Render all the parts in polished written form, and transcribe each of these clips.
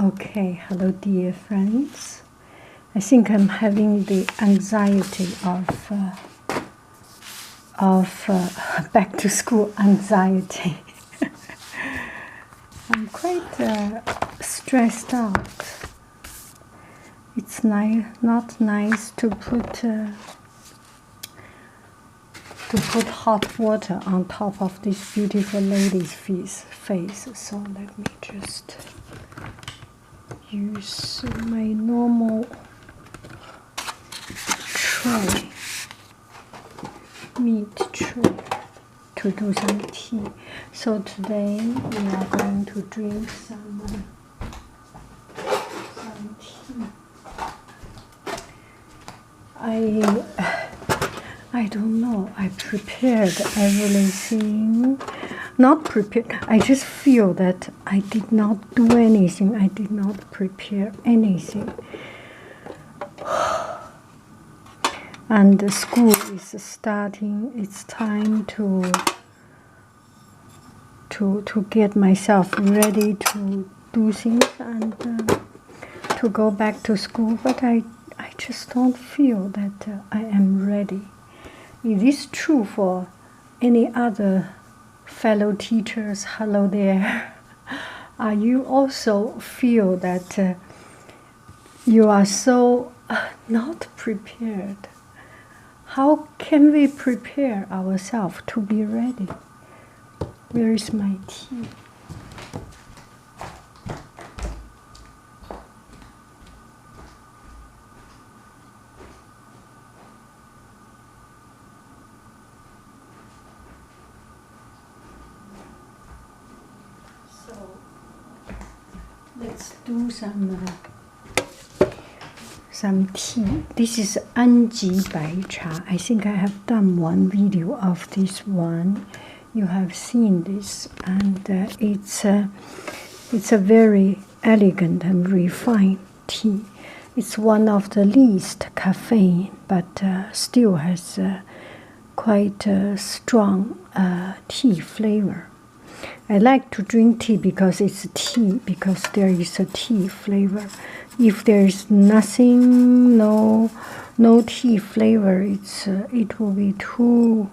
Okay, hello dear friends. I think I'm having the anxiety of back to school anxiety. I'm quite stressed out. It's not nice to put hot water on top of this beautiful lady's face. So let me just use my normal tray, meat tray, to do some tea. So today we are going to drink some tea. I don't know. I prepared everything. Not prepared. I just feel that I did not do anything. I did not prepare anything. And the school is starting. It's time to get myself ready to do things and to go back to school. But I just don't feel that I am ready. It is true for any other fellow teachers. Hello there. Are you also feel that you are so not prepared? How can we prepare ourselves to be ready? Where is my tea? Let's do some tea. This is Anji Bai Cha. I think I have done one video of this one. You have seen this, and it's a very elegant and refined tea. It's one of the least caffeine, but still has quite a strong tea flavor. I like to drink tea because it's tea, because there is a tea flavor. If there is nothing, no tea flavor, it will be too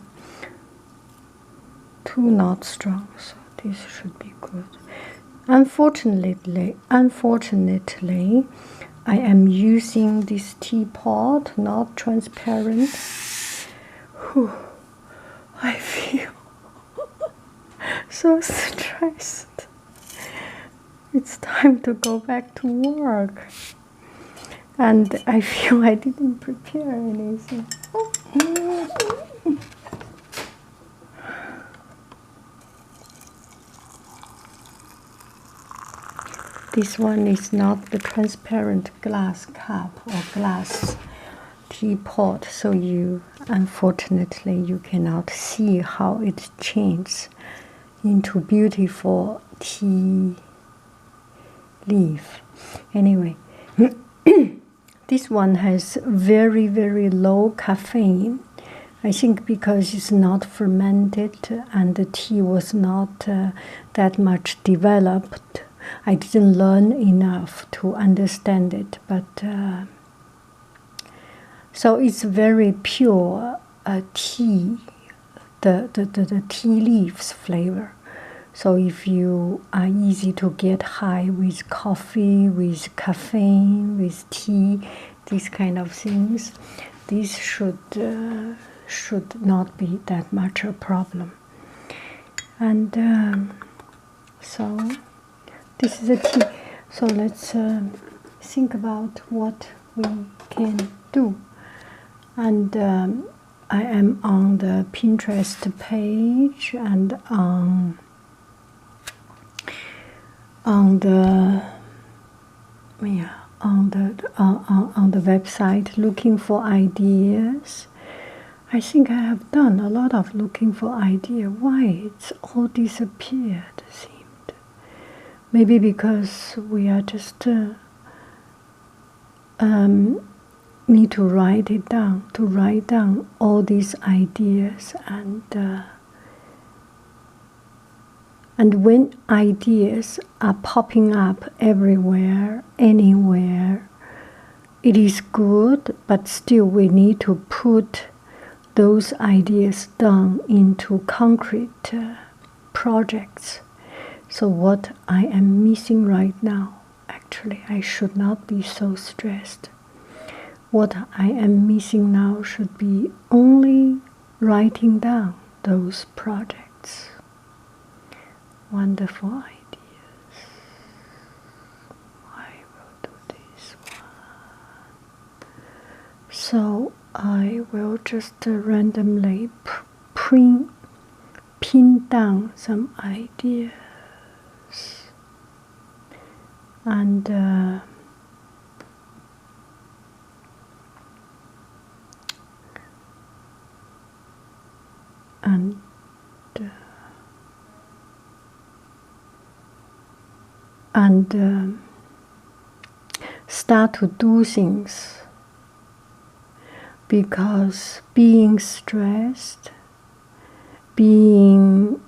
not strong. So this should be good. Unfortunately, I am using this teapot, not transparent. Whew, I feel so stressed. It's time to go back to work. And I feel I didn't prepare anything. This one is not the transparent glass cup or glass teapot, so unfortunately you cannot see how it changes into beautiful tea leaf. Anyway, this one has very, very low caffeine. I think because it's not fermented and the tea was not that much developed. I didn't learn enough to understand it, but so it's very pure tea, the tea leaves flavor. So if you are easy to get high with coffee, with caffeine, with tea, these kind of things, this should not be that much a problem. And so this is a tea. So let's think about what we can do. And I am on the Pinterest page and on the website looking for ideas. I think I have done a lot of looking for ideas. Why it's all disappeared, seemed. Maybe because we are just need to write it down, to write down all these ideas And when ideas are popping up everywhere, anywhere, it is good, but still we need to put those ideas down into concrete projects. So what I am missing right now, actually, I should not be so stressed. What I am missing now should be only writing down those projects. Wonderful ideas. I will do this one. So I will just randomly pin down some ideas. And start to do things, because being stressed, being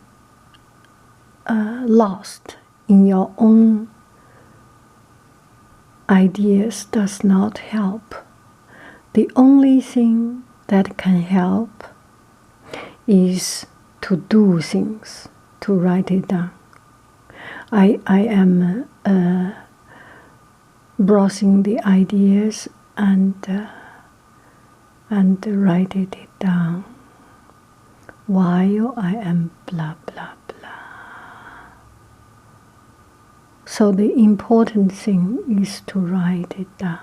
lost in your own ideas does not help. The only thing that can help is to do things, to write it down. I am browsing the ideas and write it down while I am blah blah blah. So the important thing is to write it down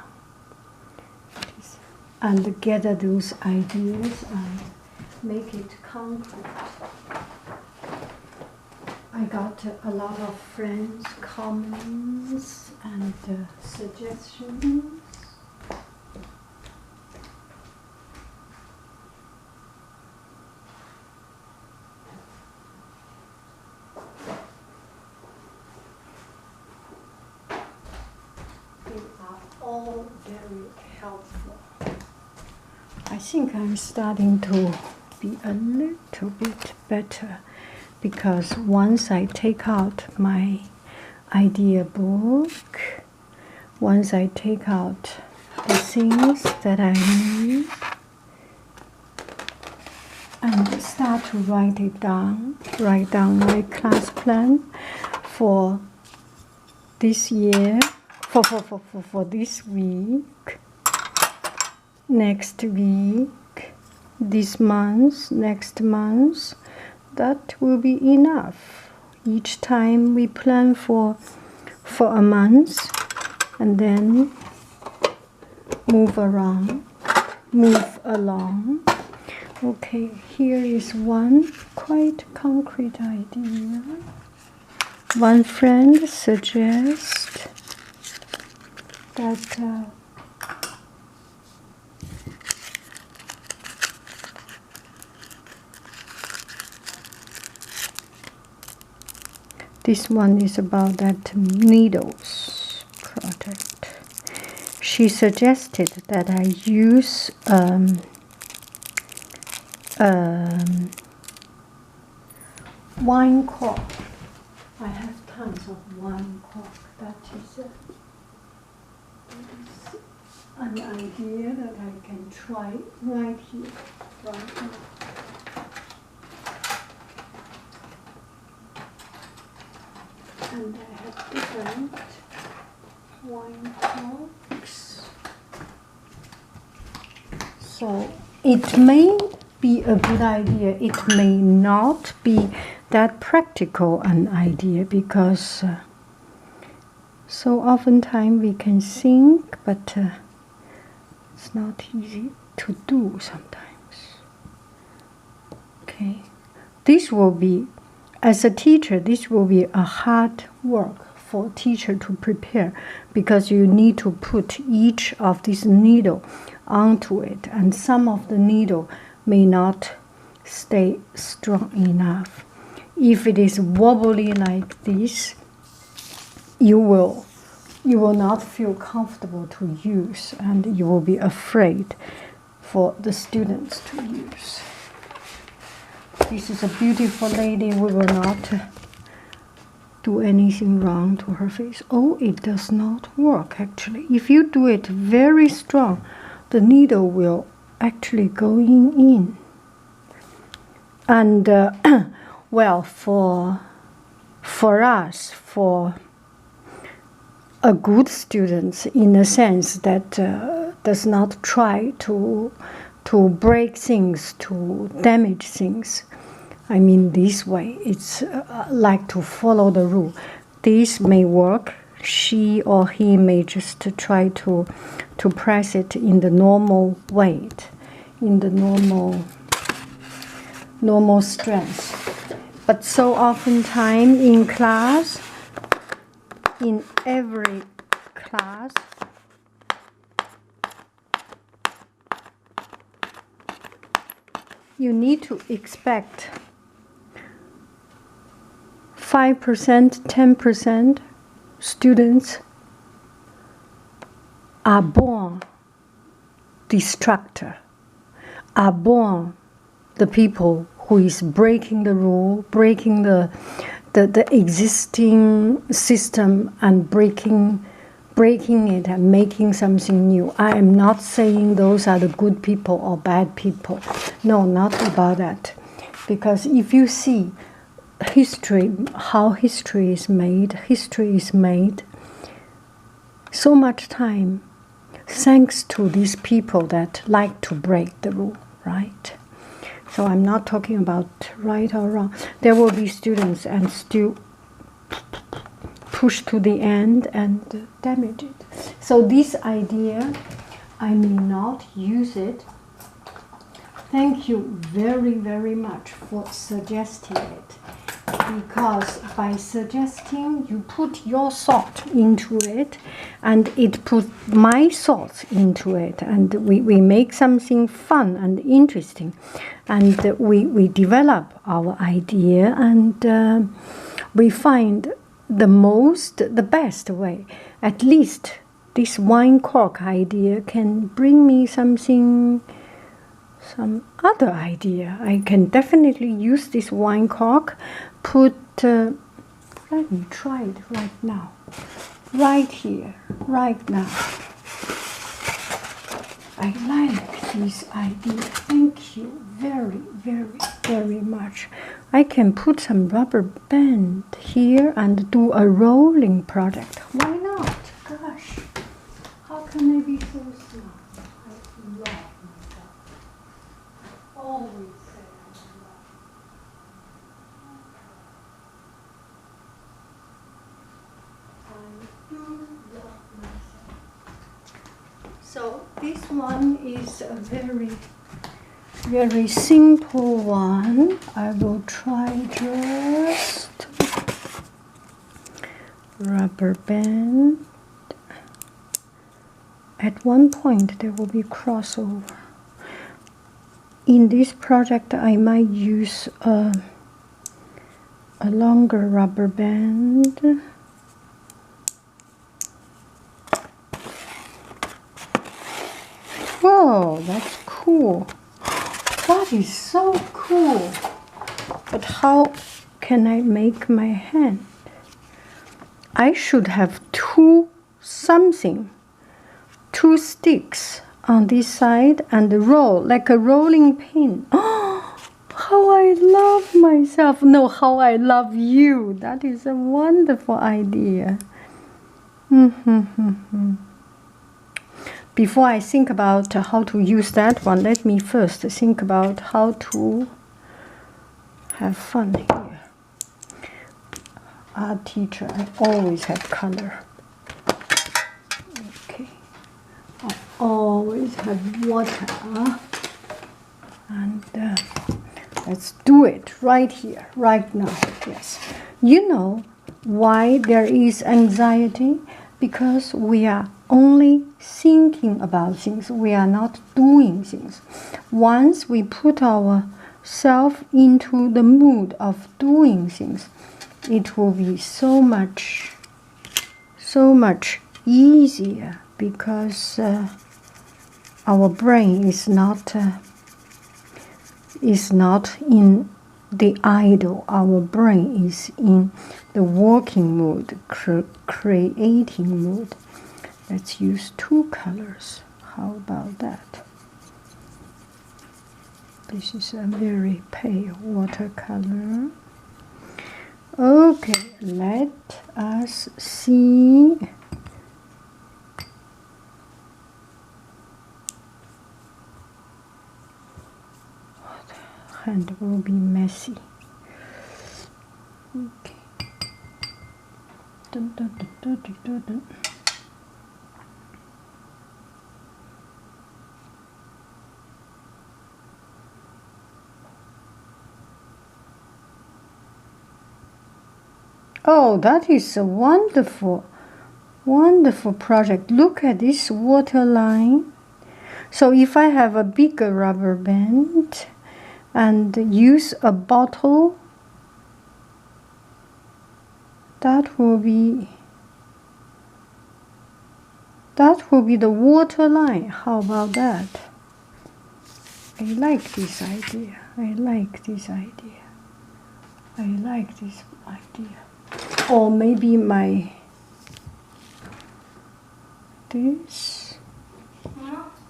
and gather those ideas and make it concrete. I got a lot of friends' comments and suggestions. They are all very helpful. I think I'm starting to be a little bit better, because once I take out my idea book, once I take out the things that I need and start to write it down, write down my class plan for this year, for this week, next week, this month, next month, that will be enough. Each time we plan for a month and then move along. Okay, here is one quite concrete idea. One friend suggests that this one is about that needles product. She suggested that I use wine cork. I have tons of wine cork. That is an idea that I can try right here, right now. And I have different wine corks. So it may be a good idea, it may not be that practical an idea, because so oftentimes we can think, but it's not easy to do sometimes. Okay, this will be, as a teacher, this will be a hard work for a teacher to prepare, because you need to put each of these needle onto it, and some of the needle may not stay strong enough. If it is wobbly like this, you will not feel comfortable to use, and you will be afraid for the students to use. This is a beautiful lady. We will not do anything wrong to her face. Oh, it does not work actually. If you do it very strong, the needle will actually go in. And well, for us, for a good student, in a sense that does not try to break things, to damage things. I mean, this way, it's like to follow the rule. This may work. She or he may just try to press it in the normal weight, in the normal strength. But so oftentimes in class, in every class, you need to expect 5%, 10% students are born destructor, are born the people who is breaking the rule, breaking the existing system and breaking it and making something new. I am not saying those are the good people or bad people. No, not about that. Because if you see history, how history is made so much time thanks to these people that like to break the rule, right? So I'm not talking about right or wrong. There will be students and still push to the end and damage it. So this idea, I may not use it. Thank you very, very much for suggesting it. Because by suggesting, you put your thought into it, and it put my thoughts into it, and we make something fun and interesting, and we develop our idea, and we find the best way. At least this wine cork idea can bring me some other idea. I can definitely use this wine cork. Let me try it right now. Right here, right now. I like this idea. Thank you very, very, very much. I can put some rubber band here and do a rolling project. Why not? Gosh, how can I be so smart? I love myself. Always say I love. I do love myself. So this one is a very, very simple one. I will try just rubber band. At one point there will be crossover. In this project I might use a longer rubber band. Whoa, that's cool. That is so cool. But how can I make my hand? I should have two sticks on this side and roll like a rolling pin. Oh, how I love myself. No, how I love you. That is a wonderful idea. Before I think about how to use that one, let me first think about how to have fun here. Art teacher, I always have color. Okay. I always have water. And let's do it right here, right now. Yes. You know why there is anxiety? Because we are only thinking about things. We are not doing things. Once we put ourselves into the mood of doing things, it will be so much easier, because our brain is not in the idle. Our brain is in the working mood, creating mood. Let's use 2 colors. How about that? This is a very pale watercolor. Okay, let us see. The hand will be messy. Okay. Dun, dun, dun, dun, dun, dun, dun. Oh, that is a wonderful, wonderful project. Look at this water line. So if I have a bigger rubber band and use a bottle, that will be the water line. How about that? I like this idea. I like this idea. I like this idea. Or maybe my this.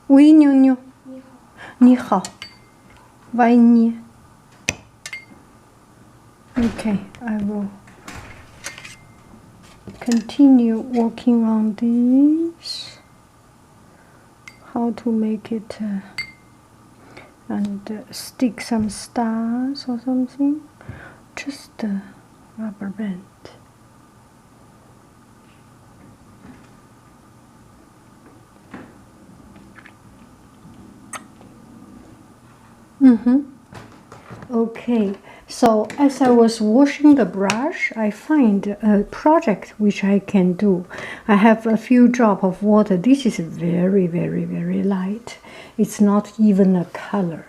喂，妞妞，你好，歪捏。Okay, I will continue working on this. How to make it and stick some stars or something. Just a rubber band. Okay, so as I was washing the brush, I find a project which I can do. I have a few drops of water. This is very, very, very light. It's not even a color.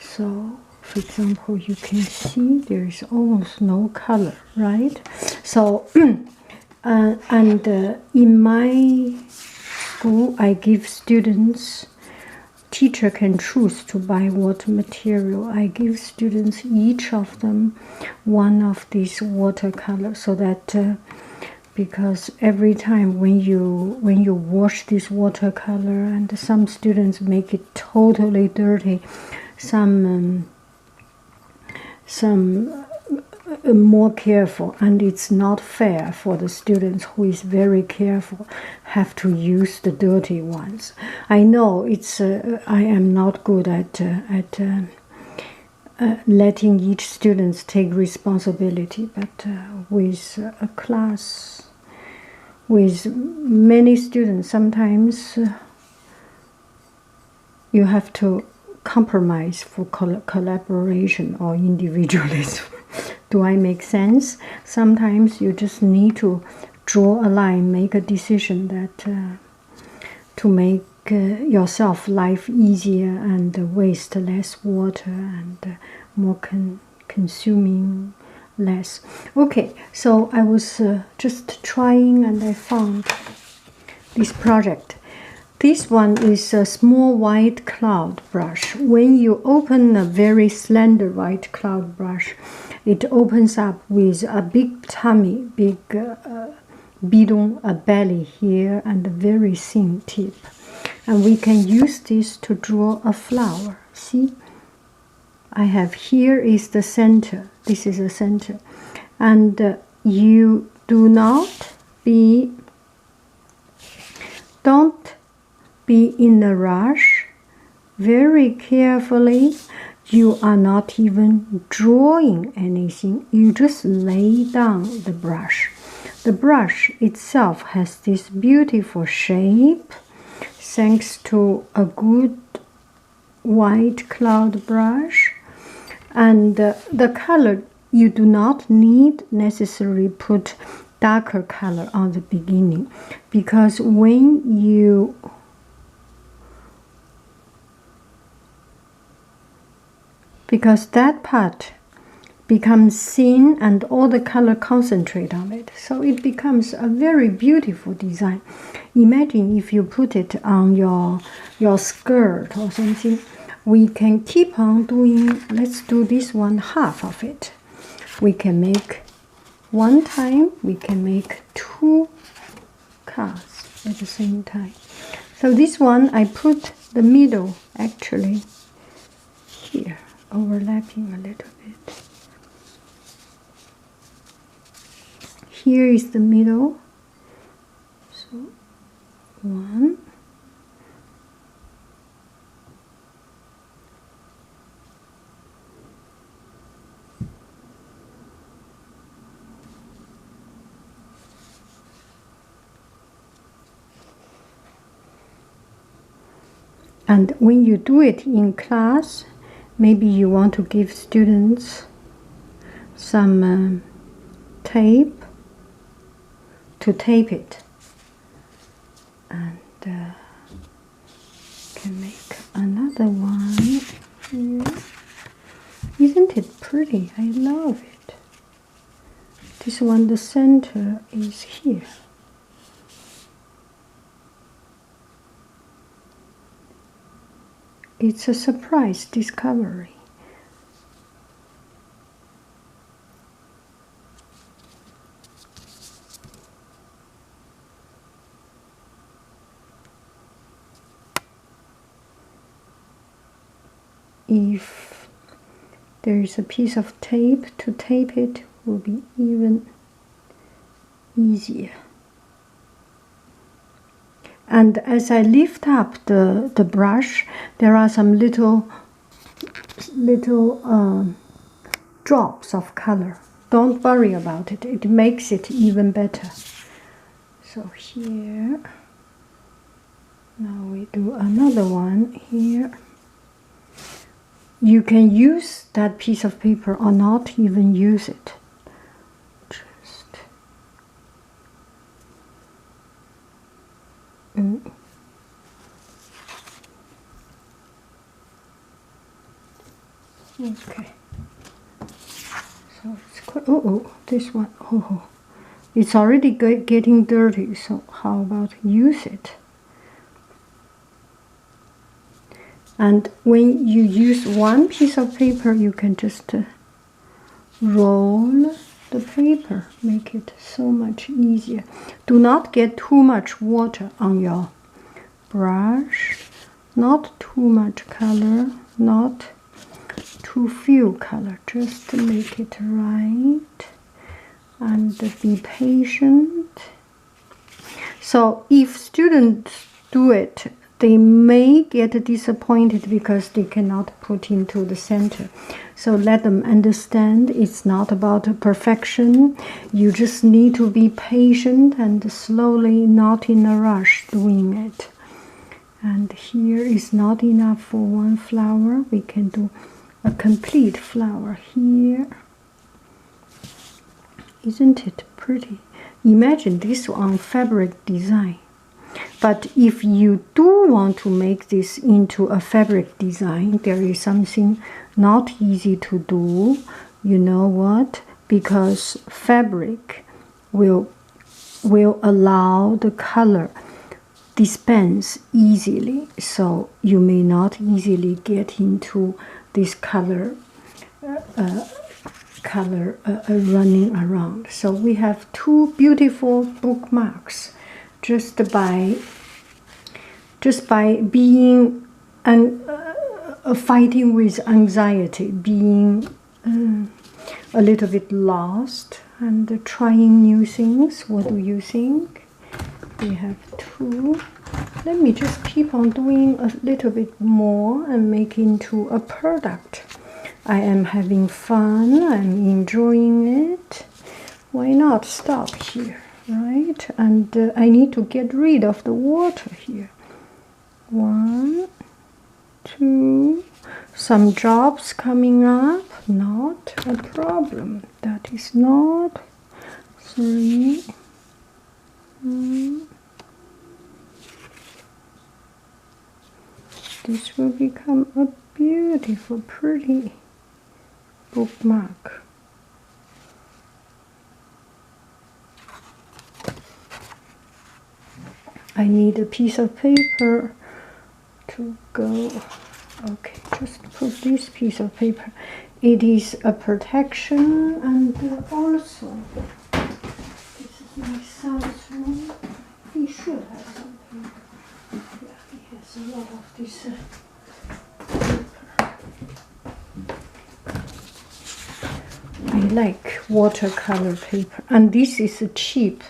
So, for example, you can see there is almost no color, right? So, in my school, I give students. Teacher can choose to buy what material. I give students each of them one of these watercolors, so that because every time when you wash this watercolor, and some students make it totally dirty, some more careful, and it's not fair for the students who is very careful have to use the dirty ones. I know it's I am not good at letting each student take responsibility, but with a class with many students, sometimes you have to compromise for collaboration or individualism. Do I make sense? Sometimes you just need to draw a line, make a decision that to make yourself life easier and waste less water and more consuming less. Okay, so I was just trying and I found this project. This one is a small white cloud brush. When you open a very slender white cloud brush, it opens up with a big tummy, big bidon, a belly here, and a very thin tip. And we can use this to draw a flower. See? I have here is the center. This is the center. And you don't be in a rush. Very carefully. You are not even drawing anything. You just lay down the brush. The brush itself has this beautiful shape thanks to a good white cloud brush. And the color, you do not need necessarily put darker color on the beginning, because when you that part becomes thin and all the color concentrate on it, so it becomes a very beautiful design. Imagine if you put it on your skirt or something. we can keep on doing, let's do this one half of it. We can make one time, we can make 2 cards at the same time. So this one, I put the middle actually here, overlapping a little bit. Here is the middle. So 1. And when you do it in class, maybe you want to give students some tape to tape it, and can make another one here. Isn't it pretty? I love it. This one, the center is here. It's a surprise discovery. If there is a piece of tape to tape it, will be even easier. And as I lift up the brush, there are some little drops of color. Don't worry about it. It makes it even better. So here, now we do another one here. You can use that piece of paper or not even use it. Okay, so it's quite, this one, it's already getting dirty, so how about use it? And when you use one piece of paper, you can just roll the paper, make it so much easier. Do not get too much water on your brush, not too much color, not too few color, just to make it right, and be patient. So if students do it, they may get disappointed because they cannot put into the center. So let them understand it's not about perfection. You just need to be patient and slowly, not in a rush, doing it. And here is not enough for one flower. We can do a complete flower here. Isn't it pretty? Imagine this on fabric design. But if you do want to make this into a fabric design, there is something not easy to do. You know what? Because fabric will allow the color dispense easily, so you may not easily get into this color running around. So we have 2 beautiful bookmarks just by being fighting with anxiety, being a little bit lost and trying new things. What do you think? We have 2. Let me just keep on doing a little bit more and make into a product. I am having fun, I'm enjoying it. Why not stop here, right? And I need to get rid of the water here. 1, 2, some drops coming up, not a problem. That is not. 3, this will become a beautiful, pretty bookmark. I need a piece of paper to go Okay, just put this piece of paper. It is a protection, and also this is my son's room. He should have something. Yeah, he has a lot of this paper. I like watercolor paper, and this is a cheap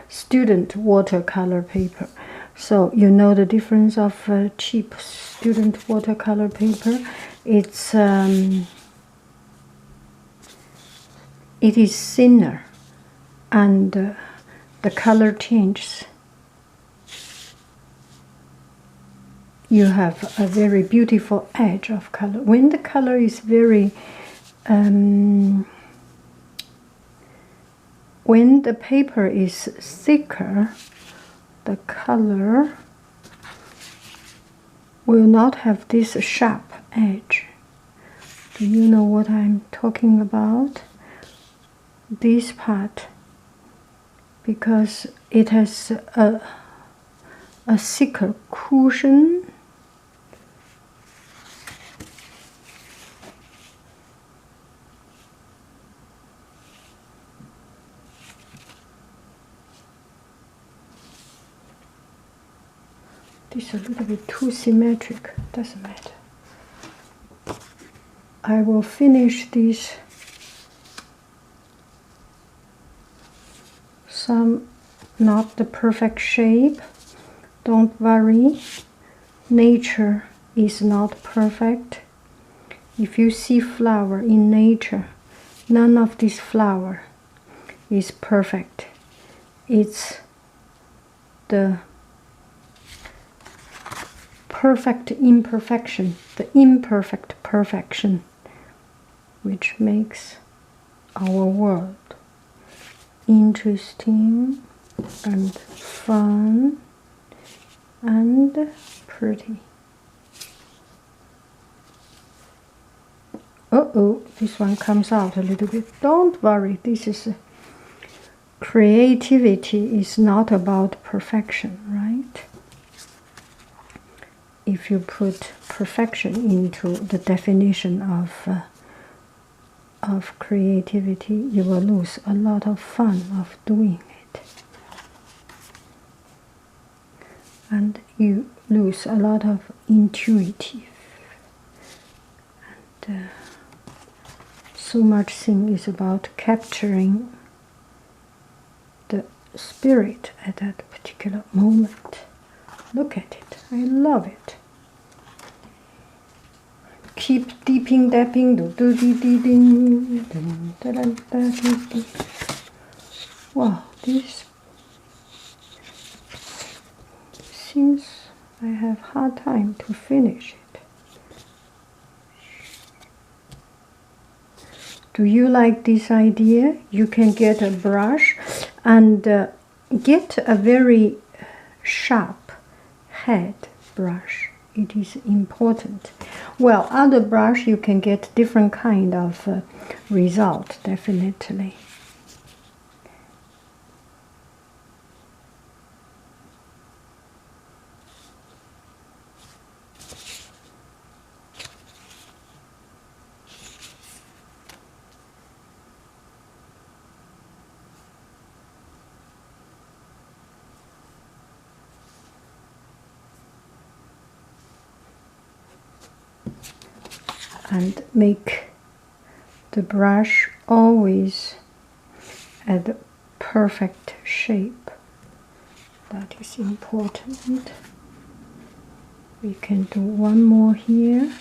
student watercolor paper. So you know the difference of cheap student watercolor paper. It is thinner, and the color changes. You have a very beautiful edge of color. When the color is very when the paper is thicker, the color will not have this sharp edge. Do you know what I'm talking about? This part, because it has a thicker cushion. This is a little bit too symmetric, doesn't matter. I will finish this. Some not the perfect shape. Don't worry. Nature is not perfect. If you see flower in nature, none of this flower is perfect. It's the perfect imperfection, the imperfect perfection, which makes our world interesting and fun and pretty. Uh-oh, this one comes out a little bit. Don't worry, this is creativity is not about perfection, right? If you put perfection into the definition of creativity, you will lose a lot of fun of doing it. And you lose a lot of intuitive. And so much thing is about capturing the spirit at that particular moment. Look at it. I love it. Keep dipping, dapping, do do dee dee ding, dun, da, da, da, dee, dee. Wow, this seems I have hard time to finish it. Do you like this idea? You can get a brush and get a very sharp head brush. It is important. Well, other brush you can get different kind of result, definitely. And make the brush always at the perfect shape. That is important. We can do one more here.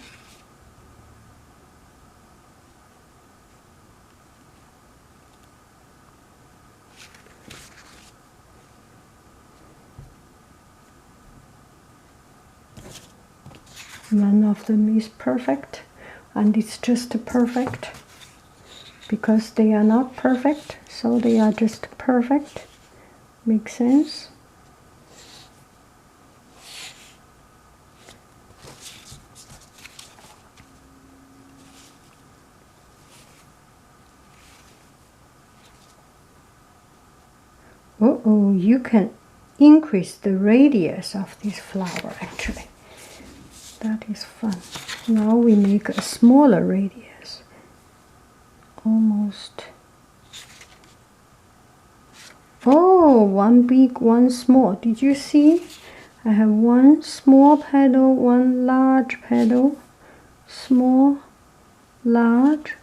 None of them is perfect. And it's just perfect because they are not perfect, so they are just perfect. Makes sense? Uh-oh, you can increase the radius of this flower actually. That is fun. Now we make a smaller radius. Almost. Oh, one big, one small. Did you see? I have one small petal, one large petal. Small, large,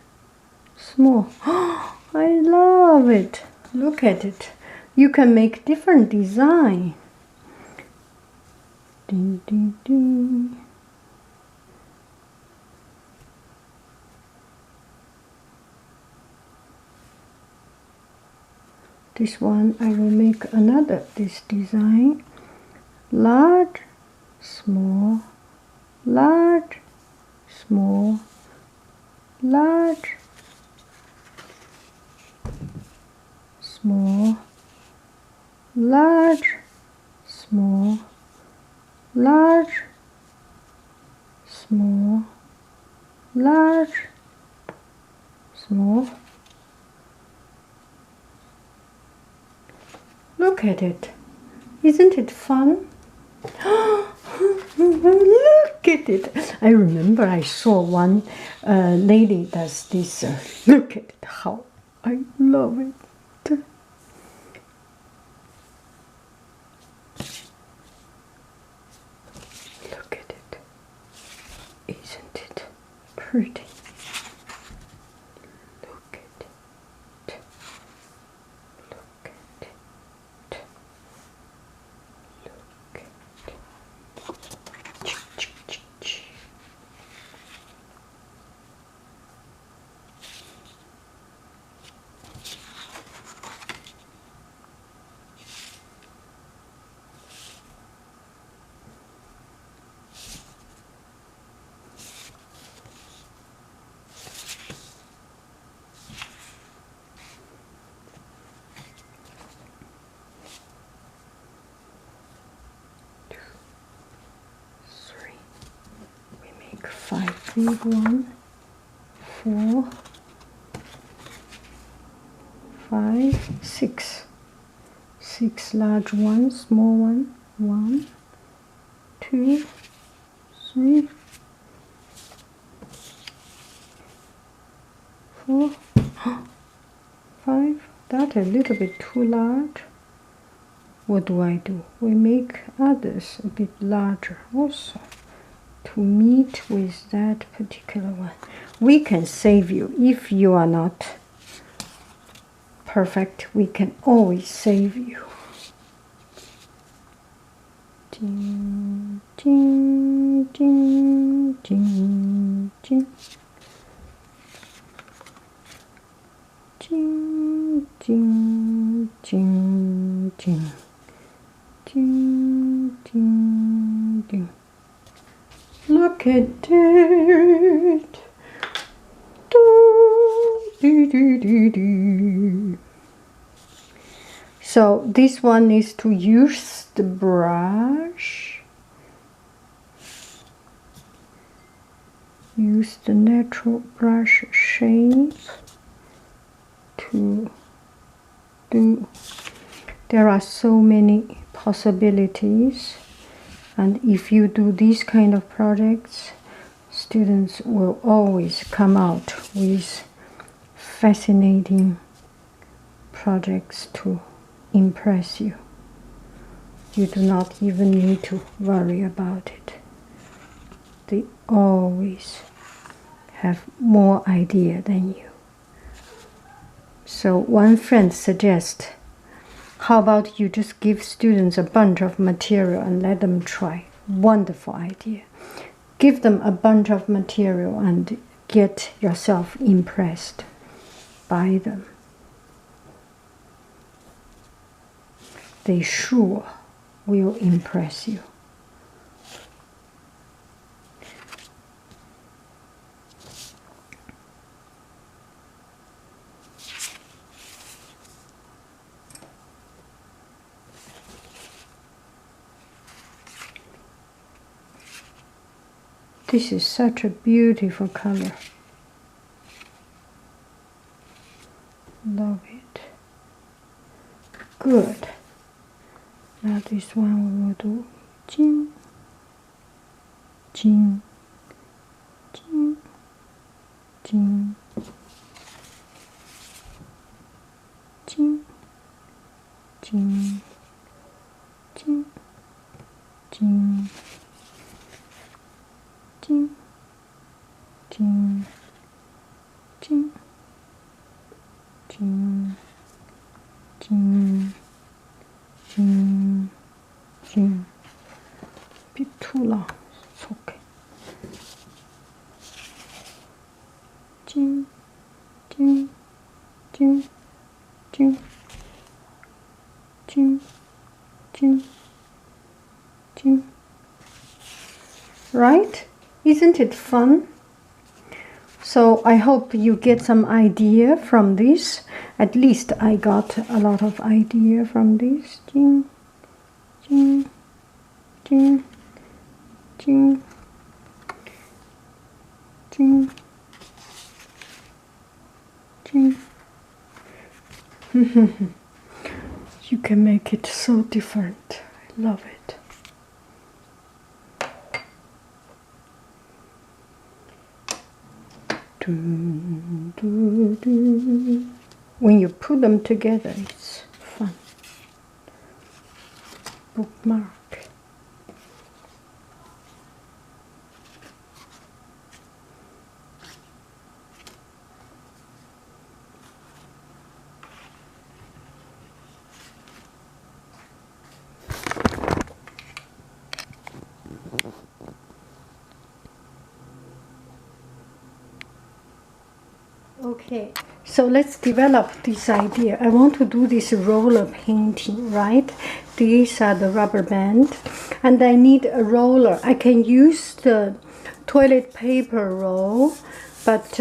small. Oh, I love it. Look at it. You can make different design. Ding, ding, ding. This one I will make another this design. Large, small, large, small, large, small, large, small, large, small, large, small. Look at it. Isn't it fun? Look at it. I remember I saw one lady does this. Look at it, how I love it. Look at it. Isn't it pretty? Look at it. Look at it. Look at it. Five big one, 4, 5, 6. 6 large ones, small one. 1, 2, 3, 4, 5. That a little bit too large. What do? We make others a bit larger also, to meet with that particular one. We can save you. If you are not perfect, we can always save you. Ding, ding, ding, ding, ding. Ding, ding, ding, ding. Ding, ding, ding. Look at it. So this one is to use the brush. Use the natural brush shape to do. There are so many possibilities. And if you do these kind of projects, students will always come out with fascinating projects to impress you. You do not even need to worry about it. They always have more idea than you. So one friend suggests, how about you just give students a bunch of material and let them try? Wonderful idea. Give them a bunch of material and get yourself impressed by them. They sure will impress you. This is such a beautiful color. Love it. Good. Now this one we will do jing, Jing, jing, jing, jing, jing, jing, jing, jing, jing, jing, jing, jing, jing, jing. Bit too long. It's okay. Jing, jing, jing, jing, jing, jing, jing. Right? Isn't it fun? So I hope you get some idea from this. At least I got a lot of idea from this. Jing, jing, jing, jing, jing, jing. You can make it so different. I love it. When you put them together, it's fun. Bookmark. Okay, so let's develop this idea. I want to do this roller painting, right? These are the rubber band, and I need a roller. I can use the toilet paper roll, but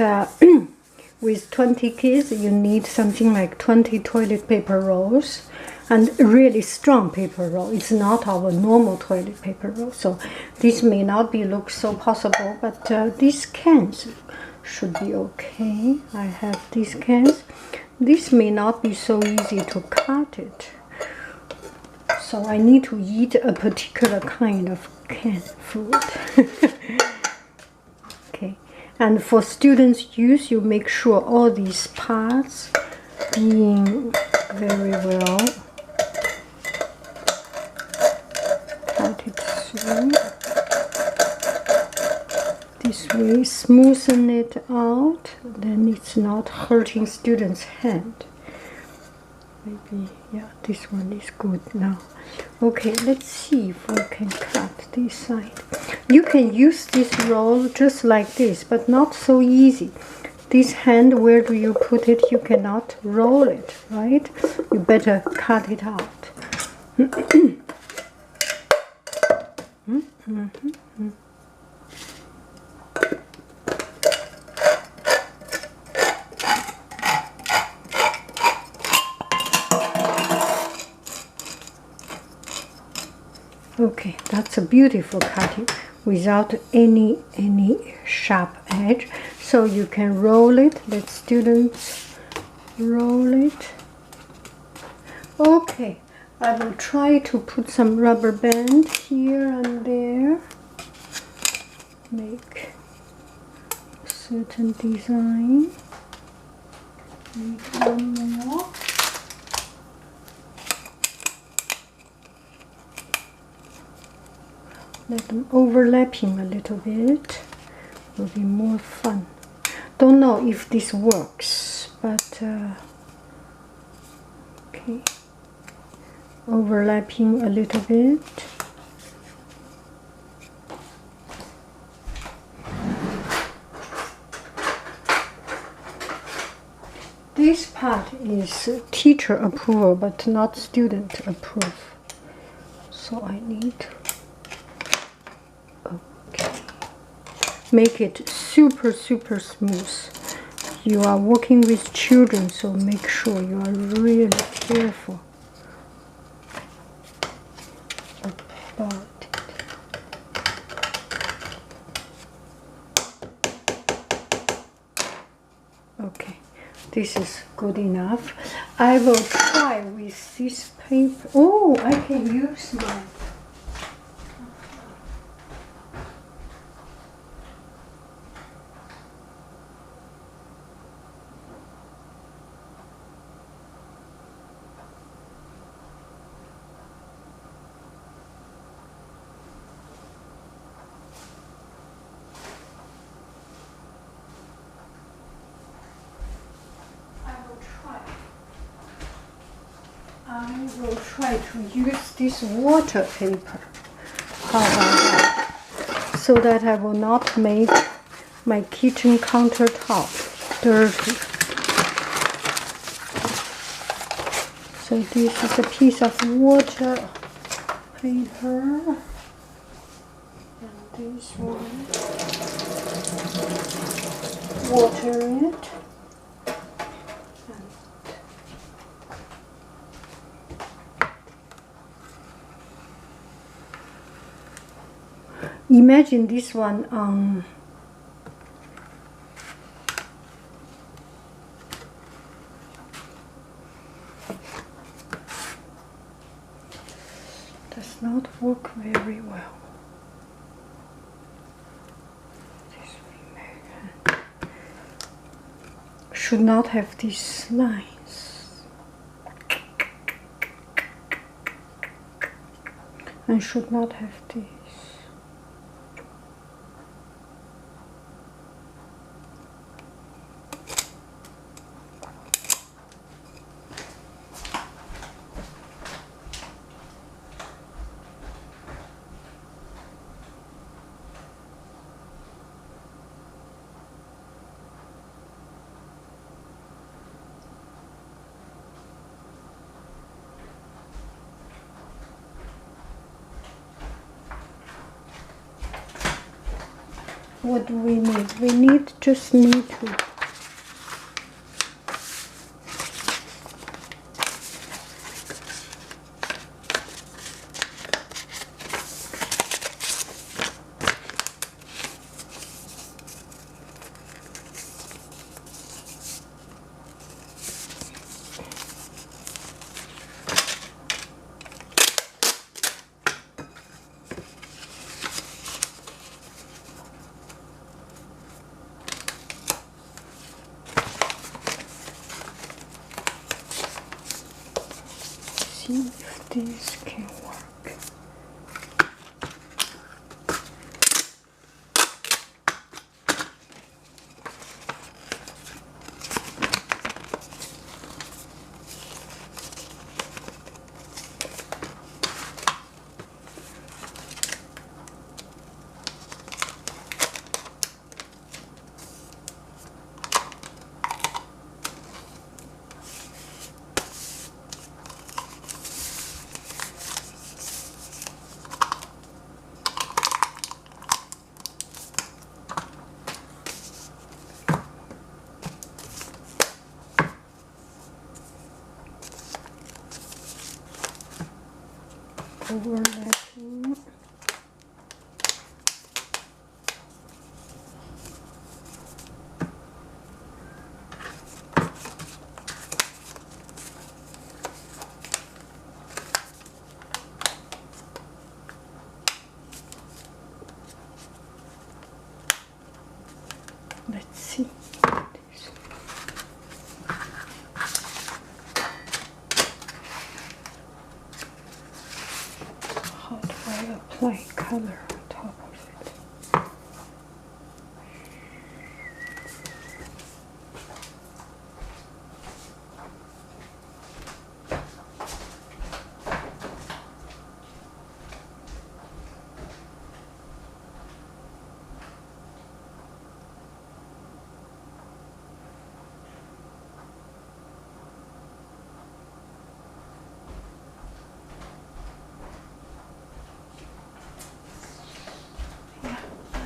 with 20 kids, you need something like 20 toilet paper rolls, and really strong paper roll. It's not our normal toilet paper roll, so this may not be look so possible, but these cans should be okay. I have these cans. This may not be so easy to cut it, so I need to eat a particular kind of canned food. Okay, and for students' use, you make sure all these parts being very well cut it through. This way, smoothen it out, then it's not hurting students' hand. Maybe, yeah, this one is good now. Okay, let's see if we can cut this side. You can use this roll just like this, but not so easy. This hand, where do you put it? You cannot roll it, right? You better cut it out. Okay, that's a beautiful cutting without any sharp edge. So you can roll it. Let students roll it. Okay, I will try to put some rubber band here and there. Make a certain design. Make one more. Let them overlapping a little bit. Will be more fun. Don't know if this works, but okay. Overlapping a little bit. This part is teacher approval, but not student approval. So I need to make it super smooth. You are working with children, so make sure you are really careful about it. Okay, this is good enough. I will try with this paper. Oh, I can use my will try to use this water paper. How about that? So that I will not make my kitchen countertop dirty. So this is a piece of water paper. And this one. Water it. Imagine this one on does not work very well. This should not have these lines and should not have this. What do we need? We just need to see if this can work. Overlapping. Let's see. Apply color on top of it.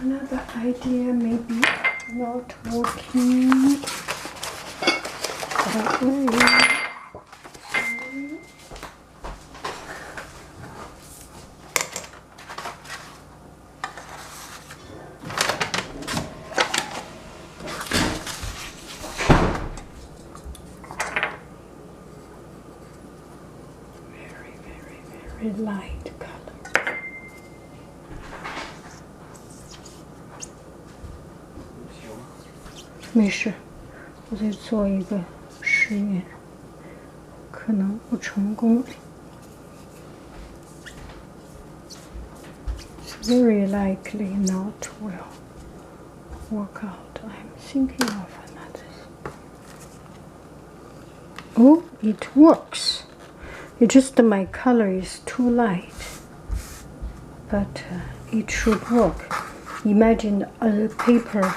Another idea maybe not working that way. Very, very, very light color. 没事，我在做一个实验，可能不成功。It's very likely not will work out. I'm thinking of another. Oh, it works. It's just that my color is too light, but it should work. Imagine a paper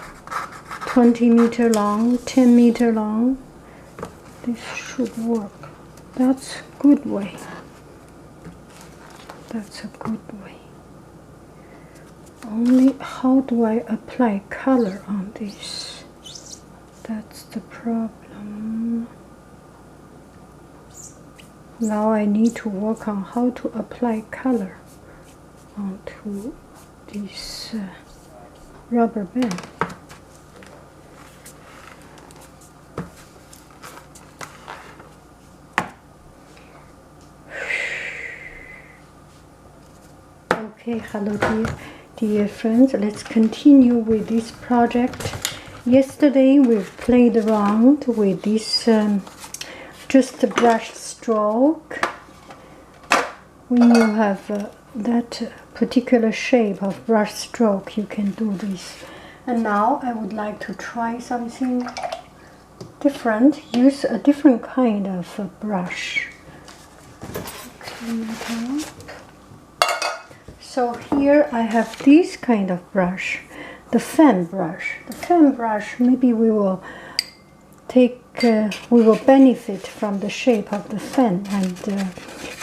20 meter long, 10 meter long. This should work. That's a good way. That's a good way. Only how do I apply color on this? That's the problem. Now I need to work on how to apply color onto this rubber band. Okay, hello dear friends, let's continue with this project. Yesterday we played around with this just a brush stroke. When you have that particular shape of brush stroke, you can do this. And now I would like to try something different, use a different kind of brush. Clean it up. So here I have this kind of brush, the fan brush. The fan brush, maybe we will benefit from the shape of the fan and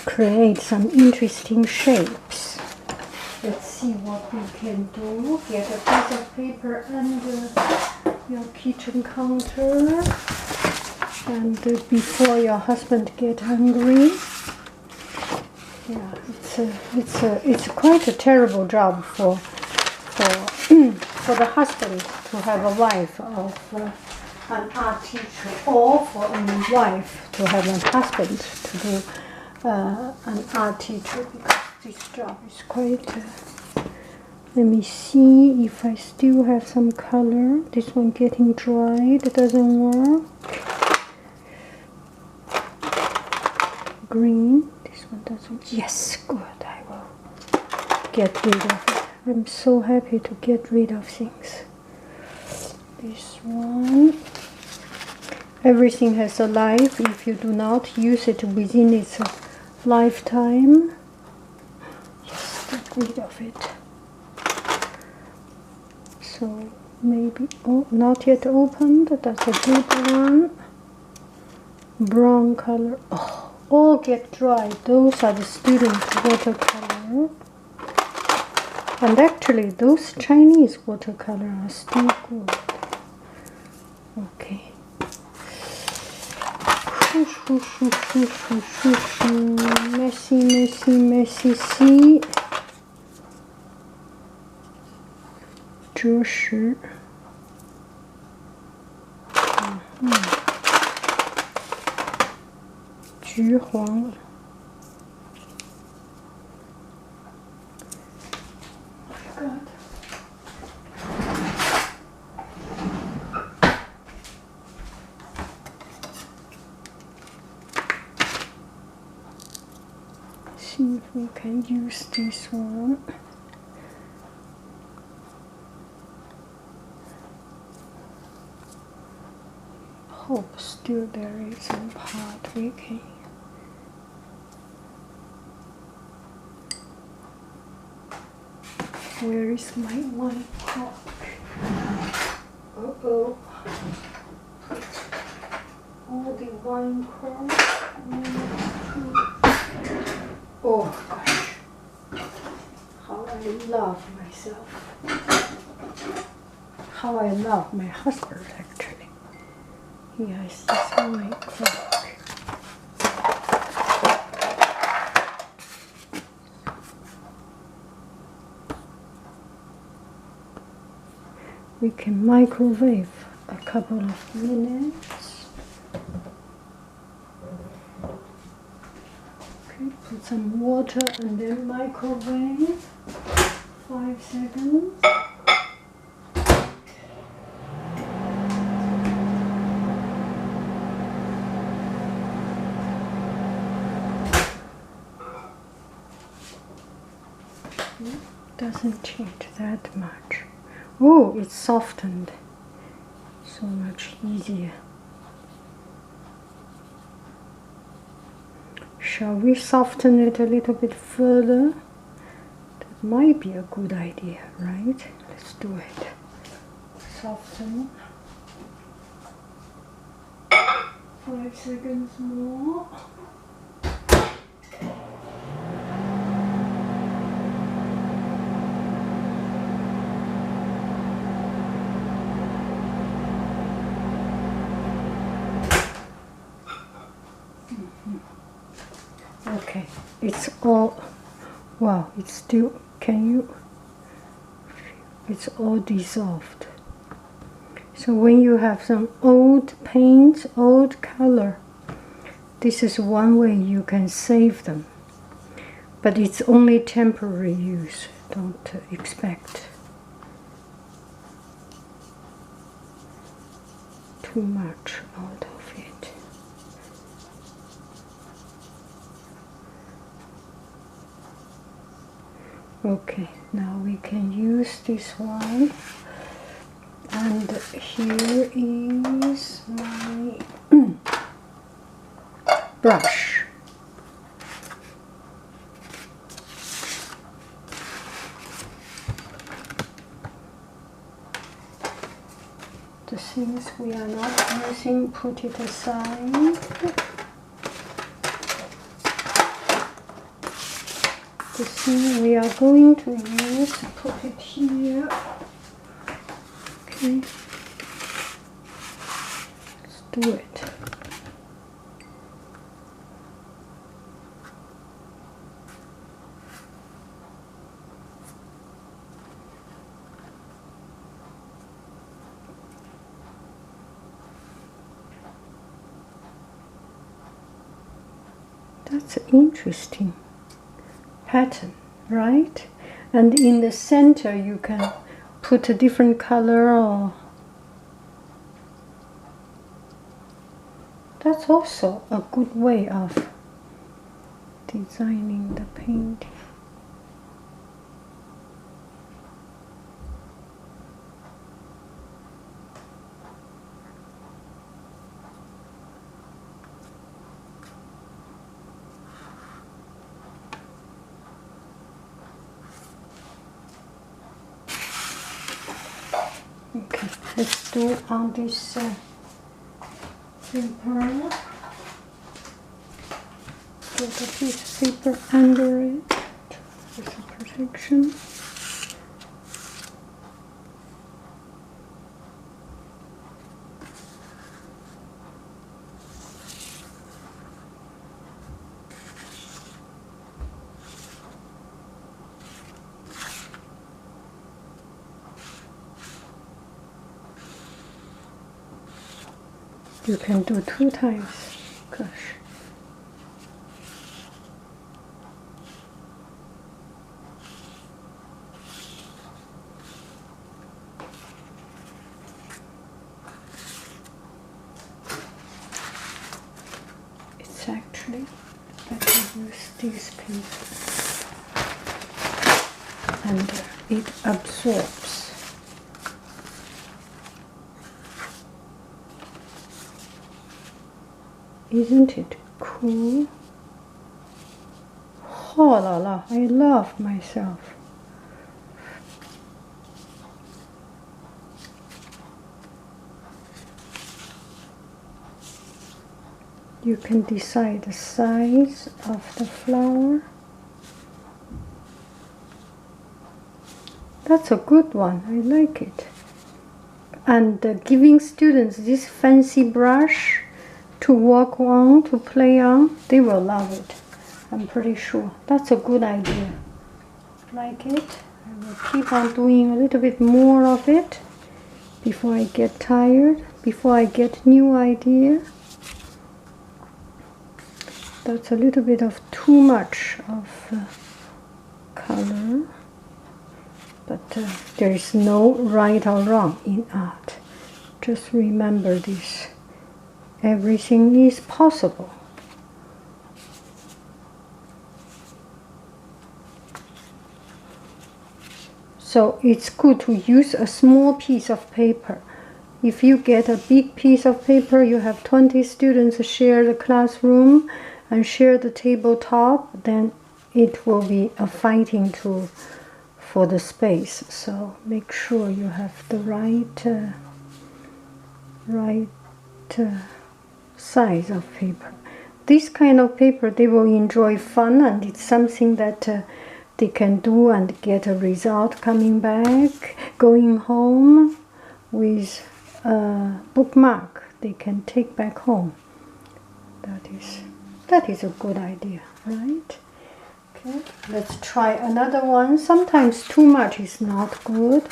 create some interesting shapes. Let's see what we can do. Get a piece of paper under your kitchen counter, and before your husband gets hungry. Yeah, it's quite a terrible job for the husband to have a wife of an art teacher, or for a wife to have a husband to do an art teacher, because this job is quite. Let me see if I still have some color. This one getting dry. That doesn't work. Green. This one doesn't. Yes, good. I will get rid of it. I'm so happy to get rid of things. This one. Everything has a life. If you do not use it within its lifetime, just get rid of it. So maybe, oh, not yet opened. That's a good one. Brown color. Oh, all get dry. Those are the student watercolor. And actually, those Chinese watercolor are still good. Okay. Messy. 折实。橘黄。See if we can use this one. Hope still there is some part we can. Where is my one cork? Uh-oh. All the wine cork. Oh gosh. How I love myself. How I love my husband, actually. He has this wine cork. We can microwave a couple of minutes. Okay, put some water and then microwave 5 seconds. Doesn't change that much. Oh, it's softened. So much easier. shall we soften it a little bit further? That might be a good idea, right? Let's do it. Soften. 5 seconds more. Okay, it's all, wow, it's still, can you, it's all dissolved. So when you have some old paints, old color, this is one way you can save them. But it's only temporary use, don't expect too much out of it. Okay, now we can use this one, and here is my brush. The things we are not using, put it aside. The thing we are going to use, put it here. Okay, let's do it. That's interesting pattern, right? And in the center you can put a different color, or that's also a good way of designing the painting. Okay, let's do on this paper. Put a piece of paper under it as a protection. You can do 2 times. Gosh. It's actually better use this paper, and it absorbs. Isn't it cool? Oh la la, I love myself. You can decide the size of the flower. That's a good one, I like it. And giving students this fancy brush to work on, to play on, they will love it. I'm pretty sure. That's a good idea. Like it. I will keep on doing a little bit more of it before I get tired, before I get new idea. That's a little bit of too much of color. But there is no right or wrong in art. Just remember this. Everything is possible. So it's good to use a small piece of paper. If you get a big piece of paper, you have 20 students share the classroom, and share the tabletop, then it will be a fighting for the space. So make sure you have the right size of paper. This kind of paper, they will enjoy fun, and it's something that they can do and get a result coming back, going home with a bookmark they can take back home. That is a good idea, right? Okay, let's try another one. Sometimes too much is not good.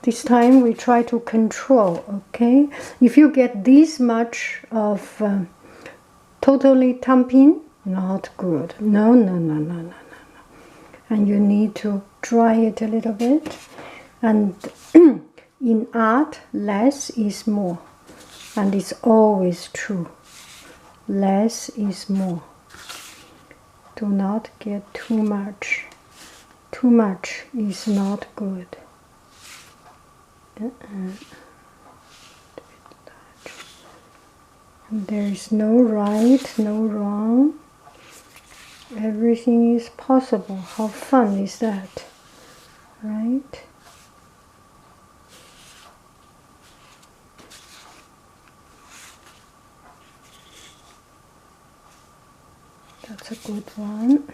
This time we try to control, okay? If you get this much of totally tumping, not good. No. And you need to dry it a little bit. And in art, less is more. And it's always true. Less is more. Do not get too much. Too much is not good. There is no right, no wrong. Everything is possible. How fun is that, right? That's a good one.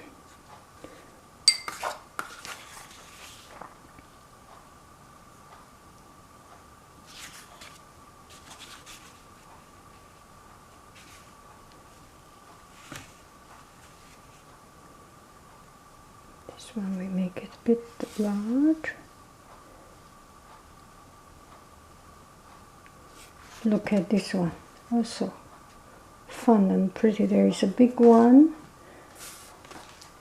This one we make it a bit large. Look at this one, also fun and pretty. There is a big one.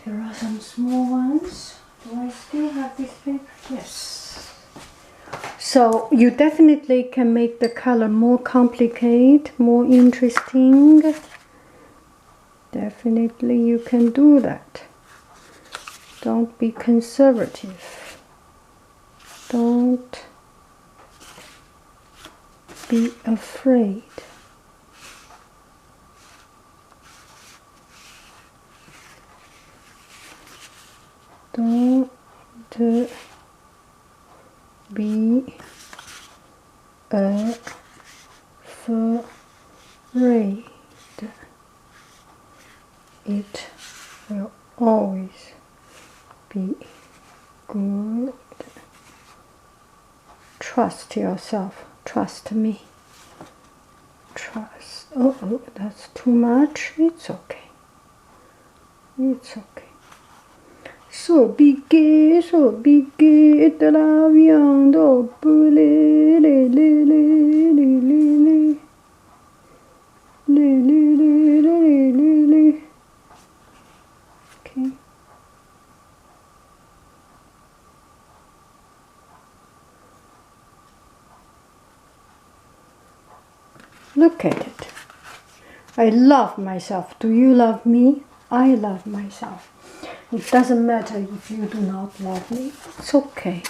There are some small ones. Do I still have this paper? Yes. So you definitely can make the color more complicated, more interesting. Definitely you can do that. Don't be conservative. Don't be afraid. Don't be afraid. It will always be good. Trust yourself. Trust me. Trust. Oh, that's too much. It's okay. It's okay. So piqué, de la viande au poulet, Okay. Look at it. I love myself. Do you love me? I love myself. It doesn't matter if you do not love me. It's okay.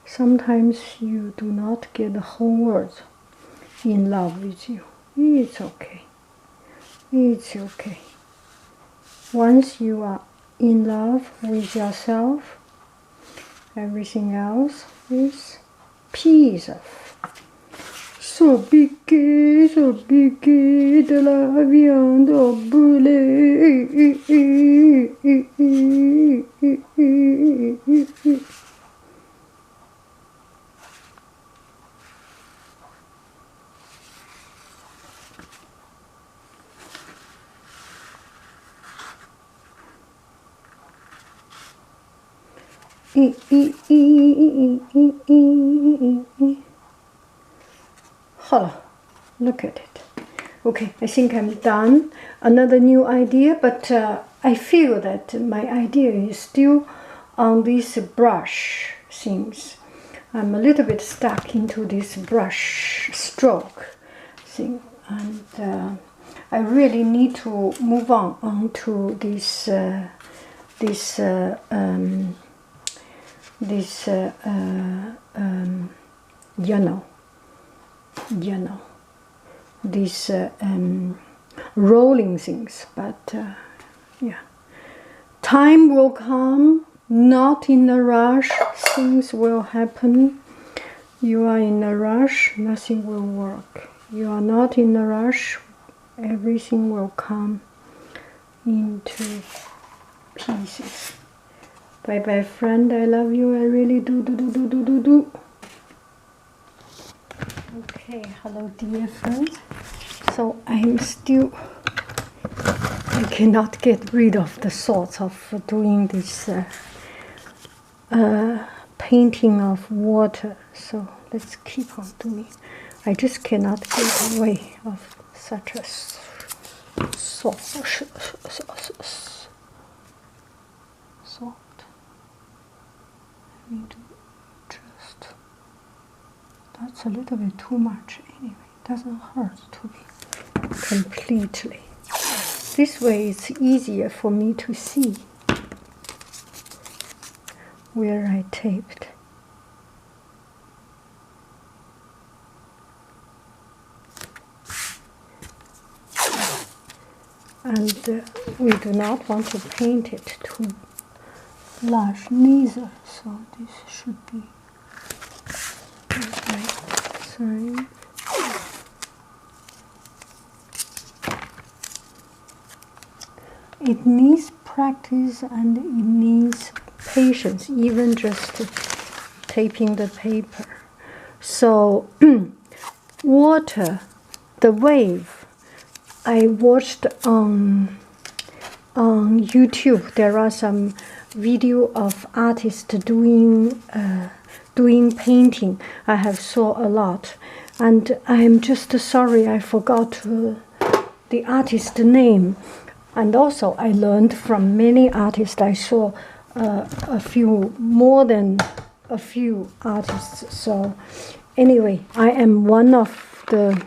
Sometimes you do not get the whole world in love with you. It's okay. It's okay. Once you are in love with yourself, everything else is peace. So piqué de la viande au poulet. Holla, look at it. Okay, I think I'm done. Another new idea, but I feel that my idea is still on these brush things. I'm a little bit stuck into this brush stroke thing, and I really need to move on to this rolling things, but yeah. Time will come, not in a rush, things will happen. You are in a rush, nothing will work. You are not in a rush, everything will come into pieces. Bye bye, friend. I love you. I really do. Okay, hello, dear friends. So I'm still, I cannot get rid of the thoughts of doing this painting of water. So let's keep on doing. I just cannot get away of such a thought. I need to just, that's a little bit too much anyway. It doesn't hurt to be completely. This way it's easier for me to see where I taped. And we do not want to paint it too large neither, so this should be the right side. It needs practice and it needs patience, even just taping the paper. So water, the wave, I watched on YouTube. There are some video of artists doing painting. I have saw a lot, and I'm just sorry I forgot the artist name. And also I learned from many artists. I saw more than a few artists. So anyway, I am one of the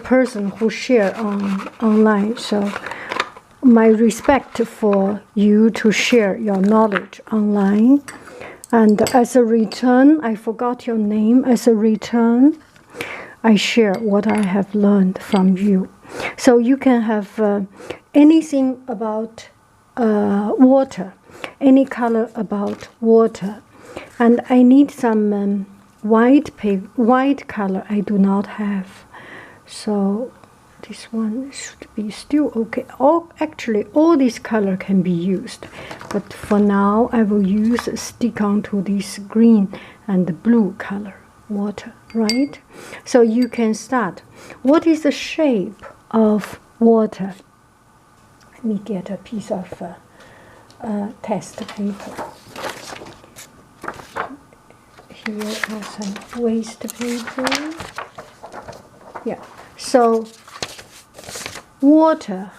person who share online. So my respect for you to share your knowledge online. And as a return, I forgot your name. As a return, I share what I have learned from you. So you can have anything about water, any color about water. And I need some white color I do not have. So this one should be still okay. Actually, all this color can be used. But for now, I will stick onto this green and the blue color water, right? So you can start. What is the shape of water? Let me get a piece of test paper. Here are some waste paper. Yeah, so water,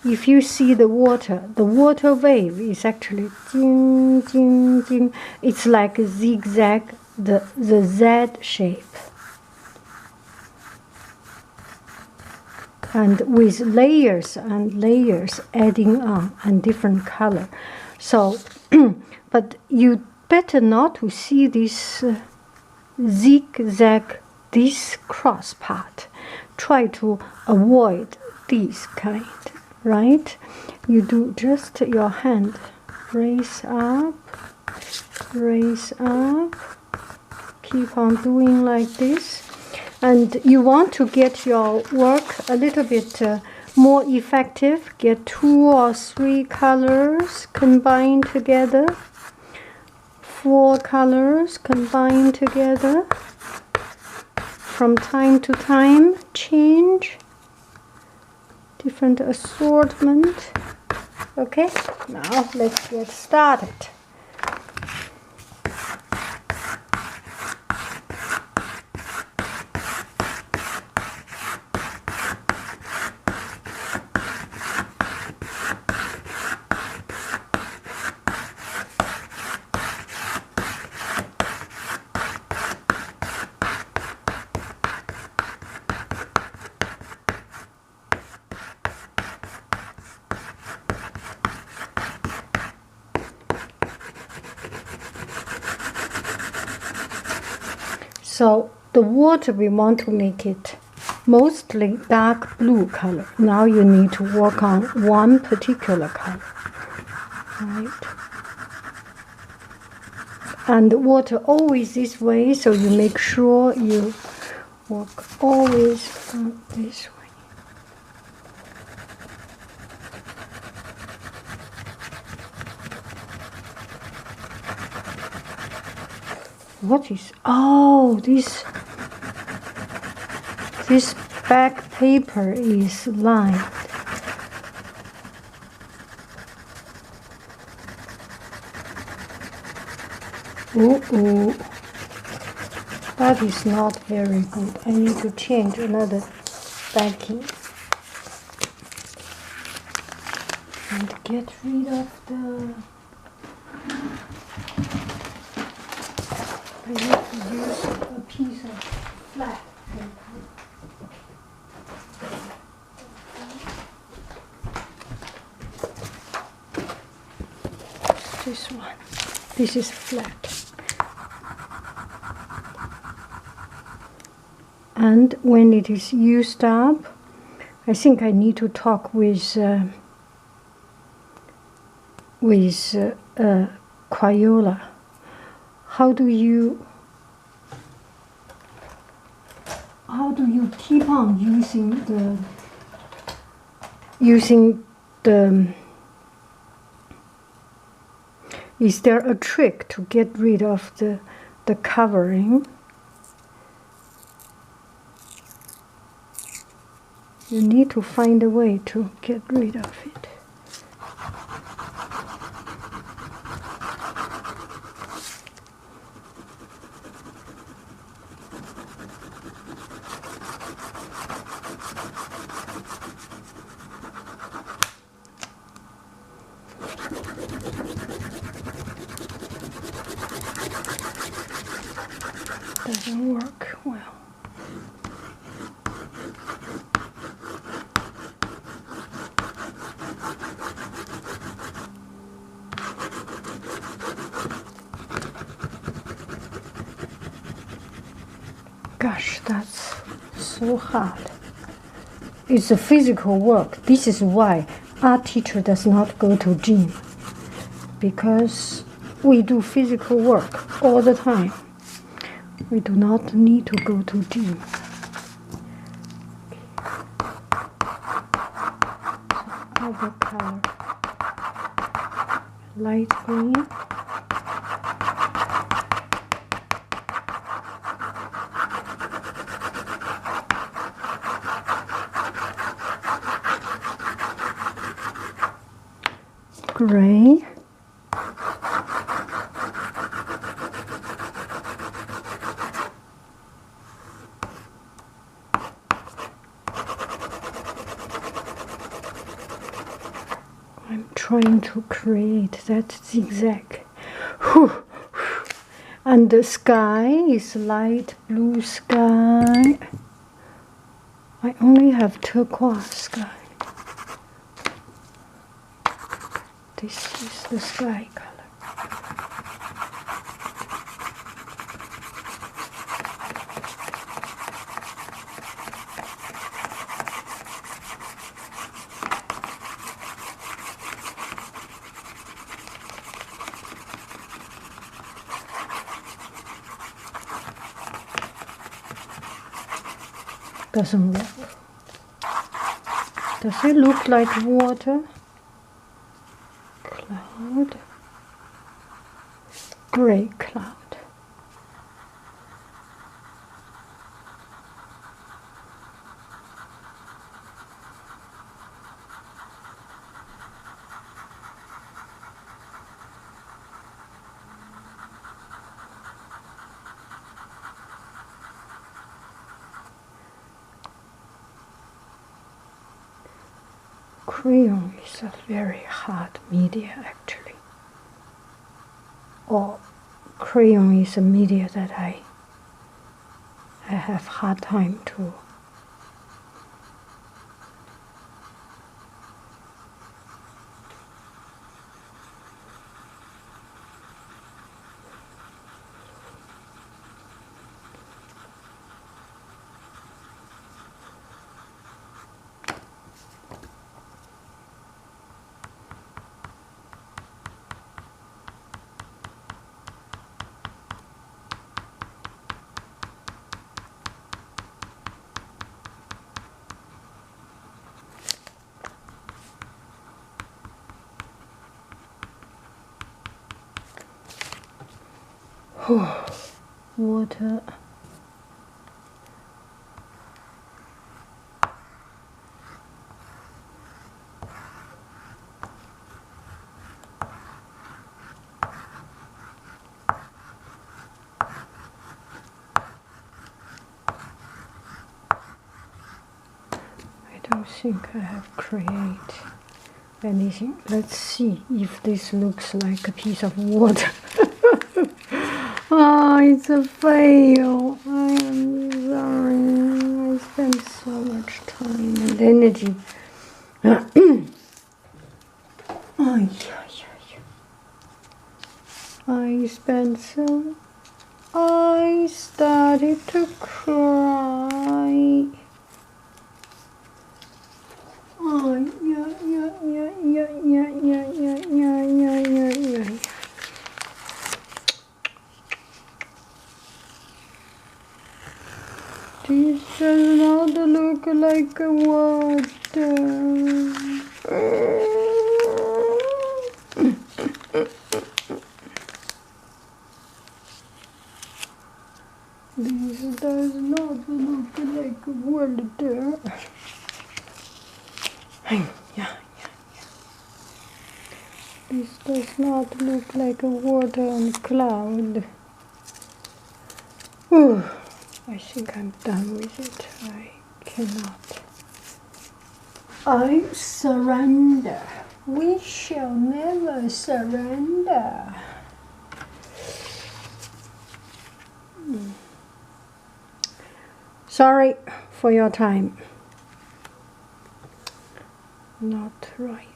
if you see the water wave is actually ding, ding, ding. It's like a zigzag, the Z shape. And with layers and layers adding on and different color. So, but you better not to see this zigzag, this cross part. Try to avoid this kind, right? You do just your hand, raise up, keep on doing like this. And you want to get your work a little bit more effective. Get 2 or 3 colors combined together. 4 colors combined together. From time to time, change. Different assortment. Okay, now let's get started. So the water, we want to make it mostly dark blue color. Now you need to work on one particular color, right? And the water always this way, so you make sure you work always on this way. What is, oh, this back paper is lined. Oh, that is not very good. I need to change another backing and get rid of the. I need to use a piece of flat paper. This one. This is flat. And when it is used up, I think I need to talk with Crayola. How do you keep on using the is there a trick to get rid of the covering? You need to find a way to get rid of it. Doesn't work well. Gosh, that's so hard. It's a physical work. This is why art teacher does not go to gym, because we do physical work all the time. We do not need to go to gym. Other color, light green. Gray. I'm trying to create that zigzag. Whew. And the sky is light blue sky. I only have turquoise sky. This is the sky color. Doesn't work. Does it look like water? Cloud. Gray cloud. Crayon is a very hard media, actually. Or crayon is a media that I have hard time to. Water. I don't think I have created anything. Let's see if this looks like a piece of water. Oh, it's a fail. I am sorry. I spent so much time and energy. I spent so. I started to cry. Oh, yeah. This does not look like water. This does not look like water. Yeah. This does not look like a water on cloud. Ooh, I think I'm done with it. I cannot. I surrender. We shall never surrender. Sorry for your time. Not right.